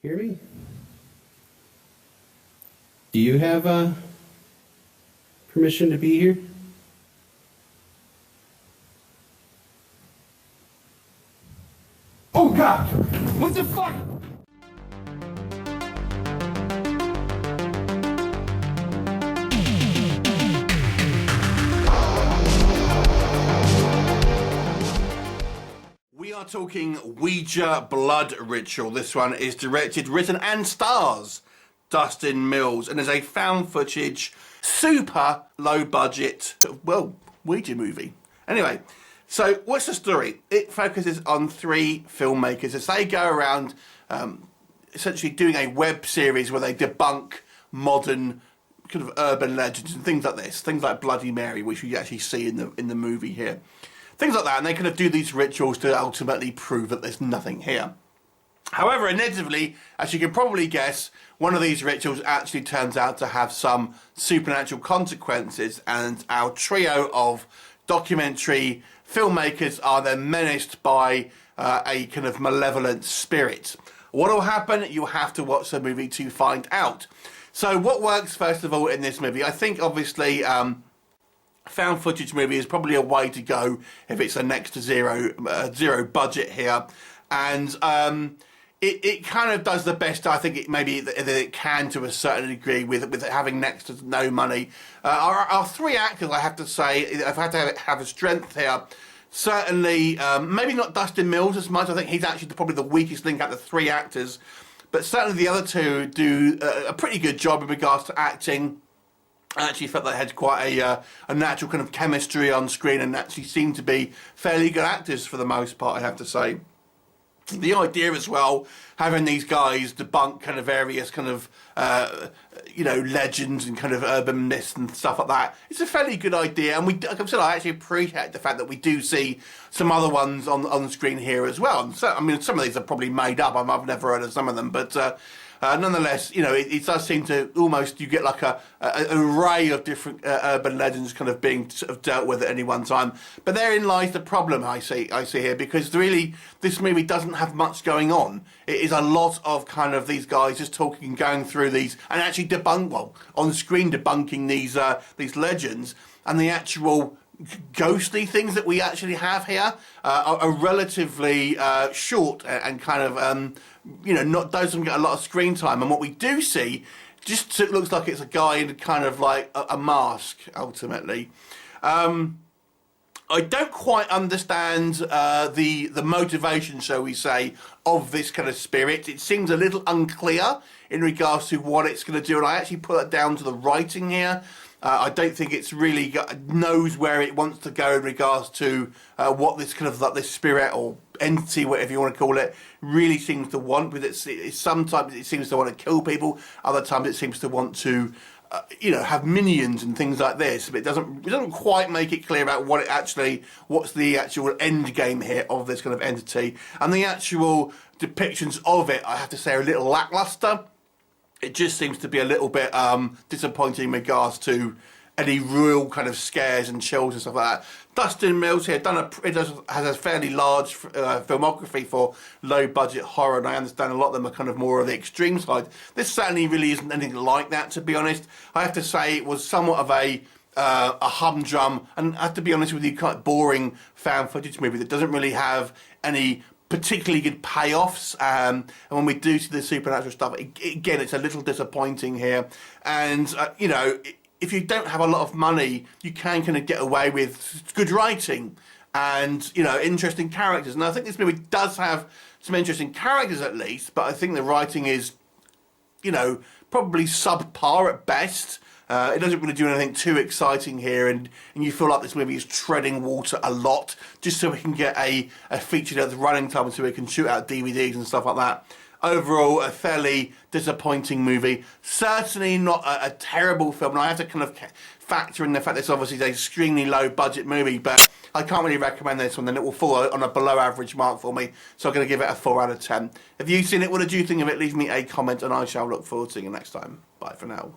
Hear me? Do you have permission to be here? Oh God! What the fuck? We are talking Ouija Blood Ritual. This one is directed, written and stars Dustin Mills and is a found footage, super low budget, well, Ouija movie. Anyway, so what's the story? It focuses on three filmmakers as they go around essentially doing a web series where they debunk modern kind of urban legends and things like this, things like Bloody Mary, which we actually see in the movie here. Things like that, and they kind of do these rituals to ultimately prove that there's nothing here. However, inevitably, as you can probably guess, one of these rituals actually turns out to have some supernatural consequences, and our trio of documentary filmmakers are then menaced by a kind of malevolent spirit. What will happen? You'll have to watch the movie to find out. So what works, first of all, in this movie? I think, obviously, found footage movie is probably a way to go if it's a next to zero budget here, and it kind of does the best I think it can to a certain degree with having next to no money. Our three actors, I have to say, I've had to have a strength here. Certainly, maybe not Dustin Mills as much. I think he's actually probably the weakest link out of the three actors, but certainly the other two do a pretty good job in regards to acting. I actually felt they had quite a natural kind of chemistry on screen and actually seemed to be fairly good actors for the most part, I have to say. The idea as well, having these guys debunk kind of various kind of, legends and kind of urban myths and stuff like that, it's a fairly good idea. And like I've said, I actually appreciate the fact that we do see some other ones on the screen here as well. And so, I mean, some of these are probably made up. I've never heard of some of them, but nonetheless, it does seem to almost, you get like an array of different urban legends kind of being sort of dealt with at any one time. But therein lies the problem I see here, because really this movie doesn't have much going on. It is a lot of kind of these guys just talking, going through these, and actually on screen debunking these legends, and the actual ghostly things that we actually have here are relatively short and kind of doesn't get a lot of screen time. And what we do see just looks like it's a guy in kind of like a mask ultimately. I don't quite understand the motivation, shall we say, of this kind of spirit. It seems a little unclear in regards to what it's going to do, and I actually put that down to the writing here. I don't think it's really knows where it wants to go in regards to what this kind of like this spirit or entity, whatever you want to call it, really seems to want. But it's sometimes it seems to want to kill people. Other times it seems to want to, have minions and things like this. But it doesn't quite make it clear about what's the actual end game here of this kind of entity. And the actual depictions of it, I have to say, are a little lackluster. It just seems to be a little bit disappointing in regards to any real kind of scares and chills and stuff like that. Dustin Mills here has a fairly large filmography for low budget horror, and I understand a lot of them are kind of more of the extreme side. This certainly really isn't anything like that, to be honest. I have to say it was somewhat of a humdrum, and I have to be honest with you, quite boring found footage movie that doesn't really have any particularly good payoffs, and when we do see the supernatural stuff, again, it's a little disappointing here. And if you don't have a lot of money, you can kind of get away with good writing and interesting characters. And I think this movie does have some interesting characters at least, but I think the writing is probably subpar at best. It doesn't really do anything too exciting here, and you feel like this movie is treading water a lot, just so we can get a feature-length running time, so we can shoot out DVDs and stuff like that. Overall, a fairly disappointing movie. Certainly not a terrible film, and I have to kind of factor in the fact that it's obviously an extremely low-budget movie, but I can't really recommend this one, then it will fall on a below-average mark for me, so I'm going to give it a 4 out of 10. Have you seen it? What did you think of it? Leave me a comment, and I shall look forward to seeing you next time. Bye for now.